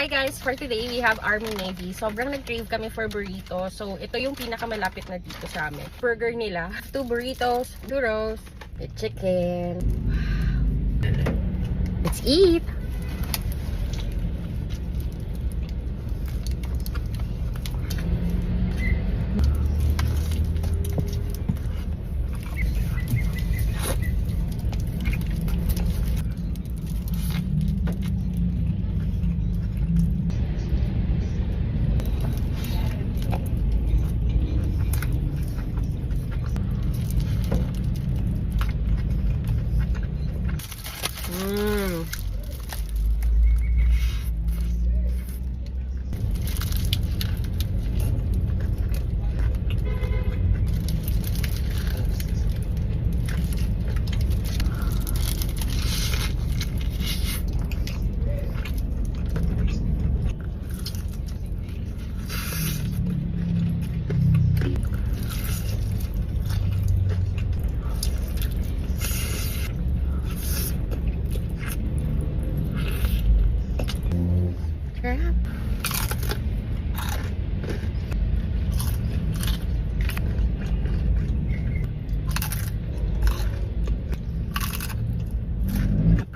Hi guys! For today, we have Army Navy. Sobrang nag-crave kami for burrito. So, ito yung pinakamalapit na dito sa amin. Burger nila. 2 burritos, churros, with chicken. Let's eat!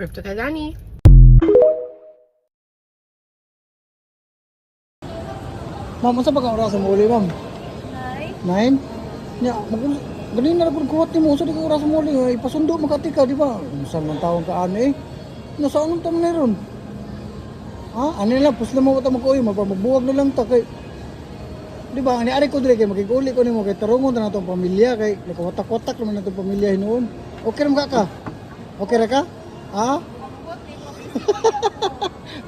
Crypto Kagani. Ma'am, unsa ba kang oras mo uli, ma'am? 9. 9? Nya, galing na lang kuwat mo, unsa di ka oras mo uli, ipasundo makati ka, di ba? Unsa man taon ka ani? Nasaan ang tamo meron? Ha? Ano lang, pusla mo ta mag-uy, magbuwag na lang ta kay di ba? Ani ari ko dire kay magiguli ko nimo kay tarungon ta natong pamilya kay nakawatak-watak naman natong pamilya hinuon. Okay ra ka? Okay ra ka? Ha?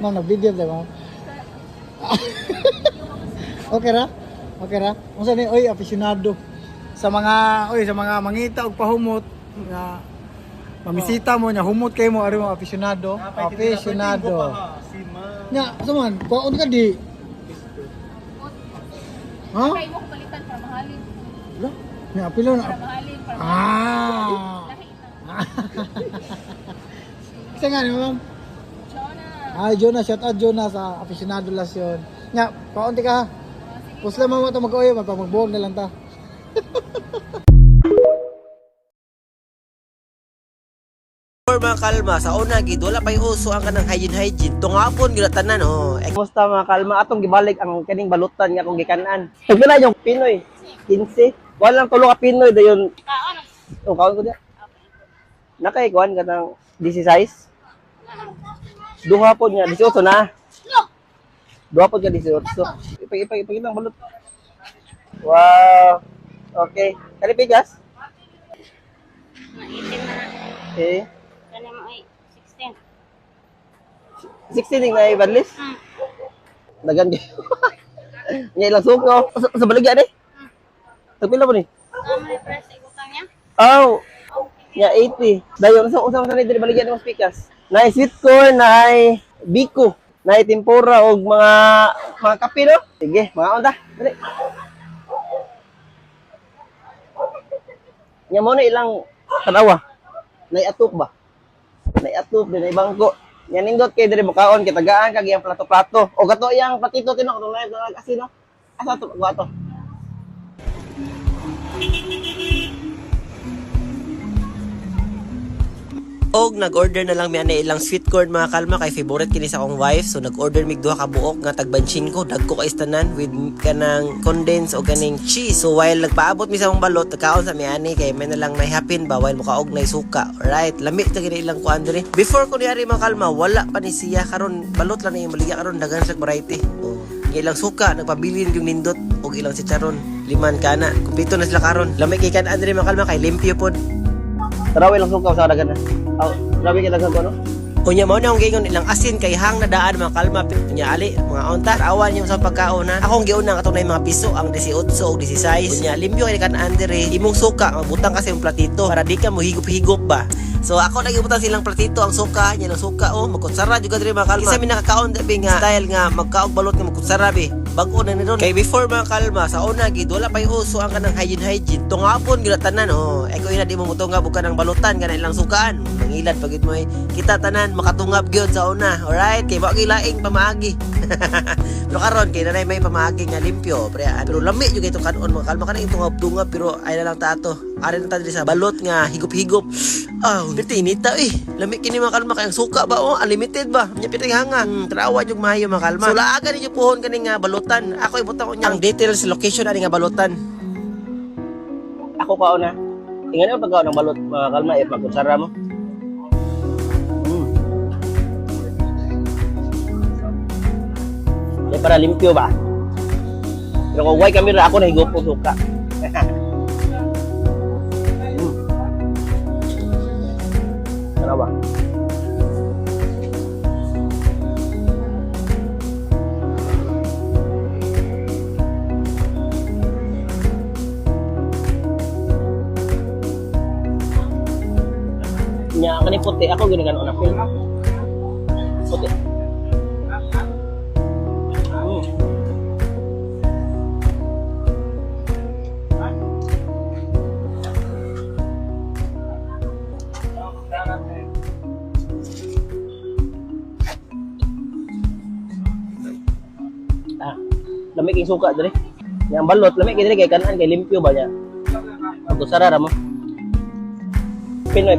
Ma'am, nag-video ba, ma'am? Okay ra? Okay ra? Unsa ni oy aficionado sa mga mangita og pahumot nga mamisita mo nya humot kay mo ari mo aficionado. Nya, saman, kuon ka di? Ha? Kay mo ko palitan para mahalin. Wala. Nya apilo na. Para mahalin para lahi na. Kasi nga ni ma'am. Jonah. Ay, Jonas, shout out Jonas sa aficionado las yun. Nya, kaunti ka ha. Pusla mo ito mag-uwi, magpamagbuhog na lang ta. For mga kalma, sa una gid wala pay uso ang kanang hygiene tungapon gyud tanan oh. Kumusta mga kalma atong gibalik ang kining balutan nga akong gikanan. Pagkana yung Pinoy 15, walang tulo ka Pinoy dayon. Kaon. O kaon ko dia. Nakay kuan ka ng 16. Duha pod nga 18 na. Duha pod ka 18. Ipakita ang balot. Wow. Okay. Kani pigas? Maitim na. Okay. Kani mo ay 16. 16 ding na ibadlis. Dagan di. Nya ilang suko. Sa baligya ni. Tagpila po ni? May press ikutang niya. Oh. Nya 80. Dayon sa ni diri baligya ni mas pikas. Na sweet corn, na biko, na tempura og mga kape no. Sige, mga unta. Dali. Nya mo na ilang tanawa. Nay atok ba? Nay atok din ay bangko. Nya nindot kay diri makaon kay tagaan kag iyang plato-plato. O gato iyang platito tinok tong nay kasino. Asa to gato. Og nag-order na lang mi ani ilang sweet corn mga kalma kay favorite kini sa akong wife. So nag-order mig duha ka buok nga tag 25 dagko ka istanan with kanang condensed o kaning cheese. So while nagpaabot mi sa akong balot, kaon sa mi ani kay may na lang naihapin ba while mukaog na suka. Alright, lami ta gini ilang kuan diri. Before ko niari mga kalma, wala pa ni siya karon balot lang ni maligya karon dagan sa variety. Oh, ilang suka nagpabili yung nindot og ilang chicharon. Liman kana, kumpleto na sila karon. Lami kay kan andre mga kalma kay limpyo pod. Tarawi lang suka sa dagan na. Grabe ka dagan ko no? Kunya mo na akong gingon ilang asin kay hang na daan mga kalma. Kunya ali, mga onta, awan yung sa pagkaon ha. Akong giunang atong na mga piso, ang 18 o 16. Kunya, limpyo kay kan andere, imong suka, magbutang kasi yung platito para di ka mo higop-higop ba. So ako nagibutang silang platito, ang suka, niya lang suka, oh, magkutsara juga diri mga kalma. Isa mi nakakaon dabi nga style nga magkaog balot nga magkutsara bi. bago na ni ron. Kay before mga kalma, sa una gid wala pa yung uso ang kanang hygiene. Tungapon gid tanan oh. Ay ko ina di mo mutungab og kanang balutan kana ilang sukaan. Mangilad pagid mo kita tanan makatungab gyud sa una. Alright, kay wa gilaing pamaagi. Pero karon kay nanay may pamaagi nga limpyo, pre. Pero lami jud ito kanon mga kalma kana tungab-tungab pero ay na lang tato. Ari na ta diri sa balot nga higop-higop. Ah, tinita Lami kini mga kalma kay ang suka ba oh, unlimited ba? Nya pitay hanga. Trawa jud maayo mga kalma. So laagan ninyo puhon kani nga balutan. Ako ibutang ko niya ang details location ani nga balutan. Ako kao na. Tingnan mo pagkaon ng balot mga kalma magutsara mo. Para limpyo ba? Pero kung white camera ako nahigop ko suka. Ano ba? Nya kani puti ako ginagan na film. Puti. Lamig yung suka dre. Yang balot lamig dre kay kanan kay limpyo ba niya. Ang sarara mo. Pinoy.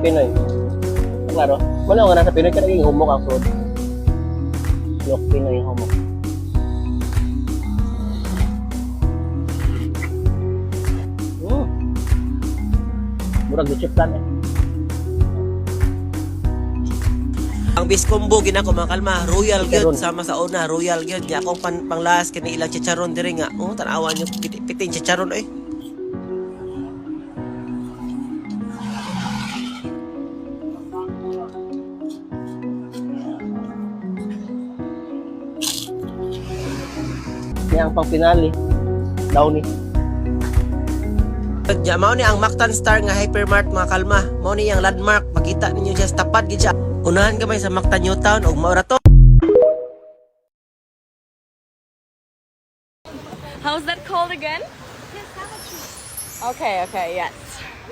Klaro. Wala nga nasa Pinoy kada yung humok ang food. Yok Pinoy yung humok. Murag di chip plan Ang biskombo ginako mga kalma, royal gyud sama sa una, royal gyud. Nya akong panglas kini ilang chicharon diri nga. Oh, tanawan nyo piting chicharon oy. Nya ang pang finale. Downy. Nya mao ni ang Mactan Star nga hypermart mga kalma. Mao ni ang landmark, makita ninyo siya tapad gid siya. Unahan gamay sa Mactan Newtown og maura to. How's that called again? Cassava trees. Okay, yes.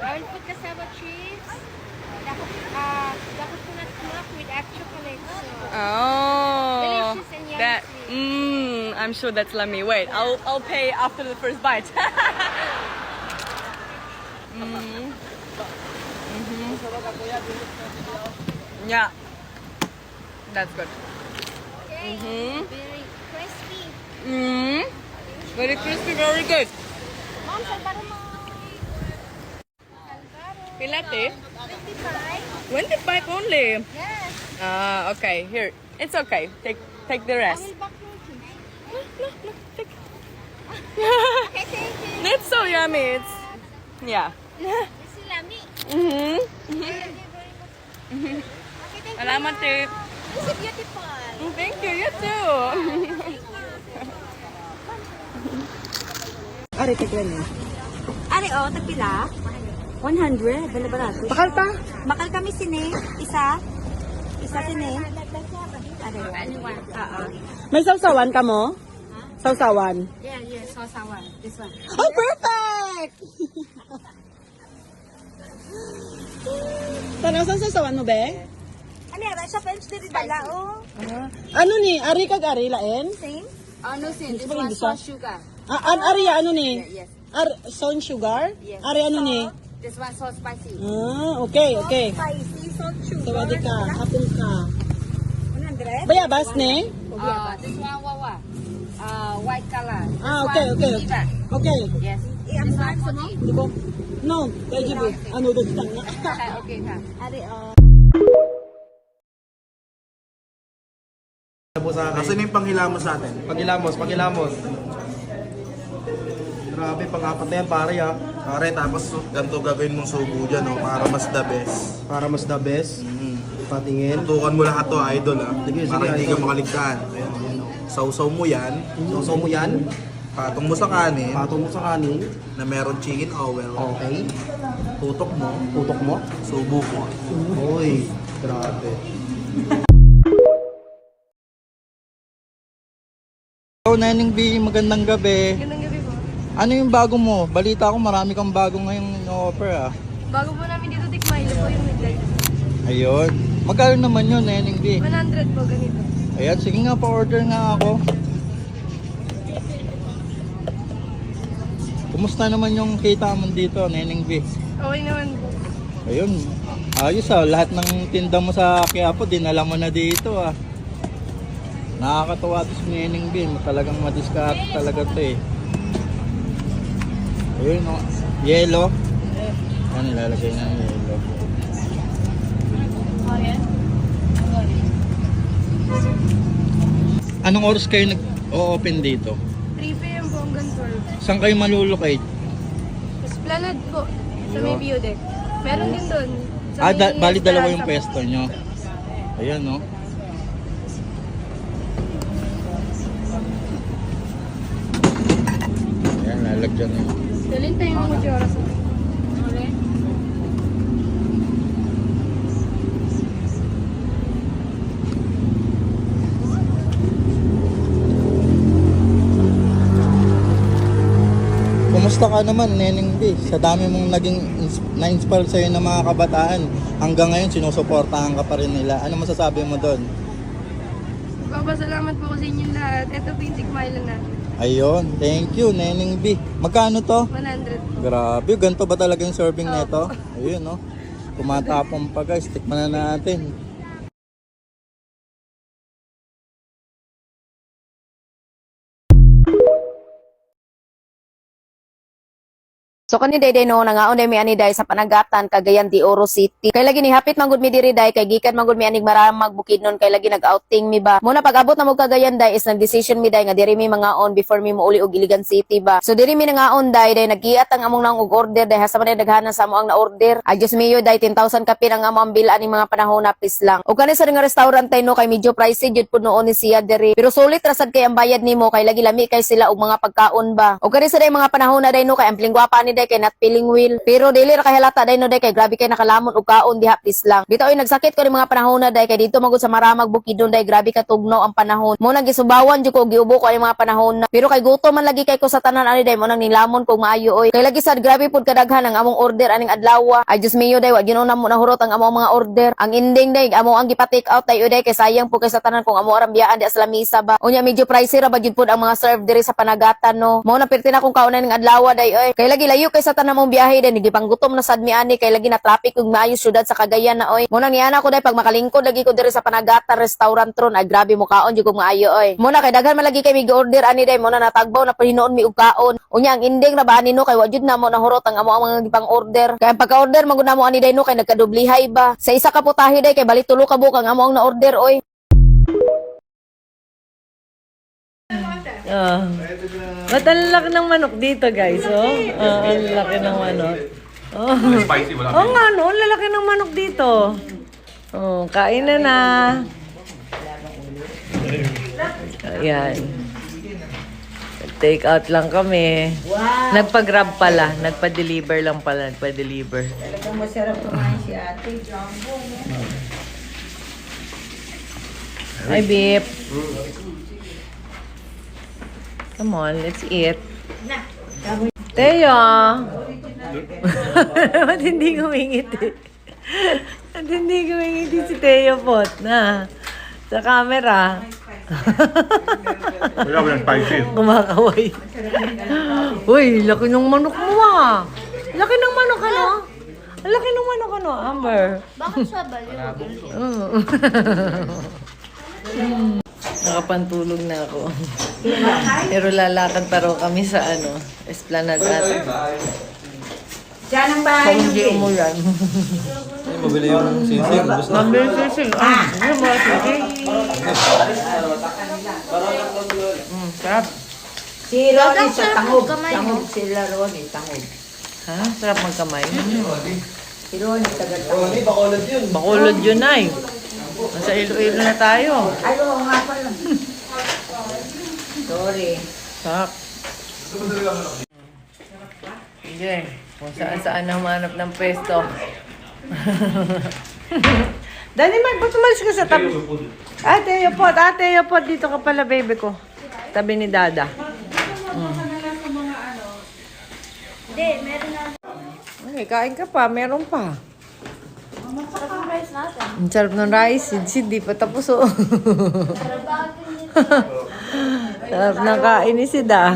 I will put cassava trees. The coconut milk with extra chocolate. So Oh. delicious and yummy. That I'm sure that's yummy. Wait, I'll pay after the first bite. Yeah. That's good. Okay. Very crispy. Very crispy, very good. Mom, salbaro mo. Pilate? 25. 25 only. Yes. Okay. Here. It's okay. Take the I rest. will back you. No, take. Okay, thank you. It's so yummy. It's yeah. This is Lami. Mhm. Okay, thank you. Salamat tip. This is beautiful. Thank you. You too. Ari, taglan niya. Ari, tagpila? 100, bala barato. Bakal pa? Makal kami sini. Isa sini. Ari, oo. May sausawan ka mo? Sausawan. Yeah, sausawan. This one. Oh, perfect! Tanaw sa sausawan mo, be? Ano yan? Sa French dito dala, Ano ni? Ari kag ari laen? Same? No, sin. This one sauce sugar. Ari ano ni? Yes. Son sugar? Yes. Ari ano ni? This one so spicy. Okay. Spicy salt sugar. Sawadi ka, hapon ka. 100? Bayabas ni? This one wawa. White color. Okay. Liver. Okay. Yes. This one 40. Di ko? No, kaya jibo. Ano doon ka nga? Okay ka. Ari, Kasi na yung panghilamos natin. Panghilamos. Grabe, pang-apat na yan, pare ha. Pare, tapos ganito gagawin mong subo dyan, no? Para mas the best. Para mas the best. Patingin. Tutukan mo lahat to, idol ha. Sige, Para hindi ka idol. makaligtaan. Ayan, ayan, no? Sausaw mo yan, Sausaw mo yan. patong mo sa kanin, Patong mo sa kanin. na meron chicken oil, Okay. tutok mo, Putok mo. subo mo. Uy, grabe. Neneng B, magandang gabi. Magandang gabi po. Ano yung bago mo? Balita ko marami kang bago ngayong offer ah. Bago po namin dito tikmailo po yung midnight. Ayun. Magkano naman yun, Neneng B? 100 po ganito. Ayan, sige nga, pa-order nga ako. Kumusta naman yung kita mo dito, Neneng B? Okay naman po. Ayun, ayos ah. Lahat ng tinda mo sa Quiapo, dinala mo na dito ah. Nakakatawa to si Neneng B. Talagang madiskarte talaga to eh. Ayun oh, yellow. Yan, nilalagay na yung yellow. Anong oras kayo nag-o-open dito? 3 p.m. po hanggang 12. Saan kayo malulocate? Esplanade po. Sa may view deck. Meron din doon. Sa Ah, may bali dalawa yung Esperanza po. pwesto nyo. Ayan no. Ayan, lalagyan nyo. Dalhin tayo ng kutsara sa Kumusta ka naman, Neneng B? Sa dami mong naging na-inspire sa'yo ng mga kabataan, hanggang ngayon sinusuportahan ka pa rin nila. Ano masasabi mo doon? Papasalamat po sa inyong lahat. Ito po yung tikmailo natin. Ayun, thank you, Neneng B. Magkano to? 100 po. Grabe, ganito ba talaga yung serving nito? Ayun, no? Tumatapon pa guys, tikman na natin. So kani day no nangaon day mi ani day sa Panagatan Cagayan de Oro City. Kay lagi ni hapit manggod mi diri day kay gikan manggod mi anig maramag Bukidnon kay lagi nag-outing mi ba. Muna pag-abot na mo Cagayan day is nag-decision mi day nga diri mi mangaon before mi mouli og Iligan City ba. So diri mi nangaon day naggiat ang among nang og order day hasta man daghanan sa amo ang na-order. Adjust mi yo day 10,000 kapi ang amo ang bilan ning mga panahon na pis lang. O kani sa nga restaurant tay no kay medyo pricey jud pud noon ni siya diri. Pero sulit ra sad kay ang bayad nimo kay lagi lami kay sila og mga pagkaon ba. O kani sa day mga panahon na day no kay ampling gwapa ni day kay not feeling well. Pero dili ra kay halata day no day kay grabe kay nakalamon og kaon diha please lang. Bitaw nagsakit ko ni mga panahon na day kay dito magud sa Maramag Bukidnon day grabe ka tugnaw ang panahon. Mo nang gisubawan jud ko giubo ko ani mga panahon na. Pero kay gutom man lagi kay ko sa tanan ani day mo nang nilamon kog maayo oy. Kay lagi sad grabe pud kadaghan ang among order aning adlaw. Ay just mayo day wa gyud na mo nahurot ang among mga order. Ang ending day amo ang gipa-take out day day kay sayang pud kay sa tanan kung amo aram biyaan di sa lamisa ba. Unya medyo pricey ra ba jud pud ang mga serve diri sa Panagatan no. Mo na perti na kung kauna ning adlaw day oy. Kay lagi layo kay sa tanan mong biyahe day nagipanggutom na sad mi ani kay lagi na traffic ug maayo syudad sa Cagayan na oy. Mo nang niana ko day pag makalingkod lagi ko diri sa Panagatan restaurant ron ay grabe mo kaon jud kog maayo oy. Mo na kay daghan man lagi kay mi order ani day mo na natagbaw na pahinoon mi og kaon. Unya ang ending ra ba ani no kay wa jud na mo nahurot ang amo ang mga gipang order. Kay ang pagka-order magud na mo ani day no kay nagkadublihay ba. Sa isa ka putahe day kay bali tulo ka buok ang amo ang na-order oy. Ba't ang laki ng manok dito, guys, oh? Ang laki ng manok. Oh. Spicy, wala. Oo nga, no? Ang lalaki ng manok dito. Oh, kain na na. Ayan. Take out lang kami. Wow. Nagpa-grab pala. Nagpa-deliver lang pala. Nagpa-deliver. Talagang masarap kumain si Ate. Hi, Beep. Come on, let's eat. Teo! Ba't hindi kumingit eh? Ba't hindi kumingit si Teo Pot na? Sa camera. Wala, walang spicy. Kumakaway. Uy, laki ng manok mo ah. Laki ng manok ano? Ang laki ng manok ano, Amber? Bakit siya baliw? Nakapantulog na ako. Pero lalakad pa raw kami sa ano, Esplanade natin. Diyan ang bahay Kung hindi umulan. Mabili yung sisig. Mabili sisig. Ano ba sisig? Sarap. Si Ronnie sa tangog. Tangog sila Ronnie, tangog. Ha? Sarap magkamay. Si Ronnie taga-tangog. Bacolod yun. Bacolod yun ay. Nasa Iloilo na tayo. Ay, oo nga pala. Sorry. Sarap. Sige. Kung saan-saan namanap ng pwesto. Daddy Mark, ba't umalis ka sa tabi? Ate, Yopot, dito ka pala, baby ko. Tabi ni Dada. Hindi, meron na. Okay, kain ka pa. Meron pa. Ang sarap ng rice. Sid, di pa tapos oh. Sarap ng kain ni Sid ah.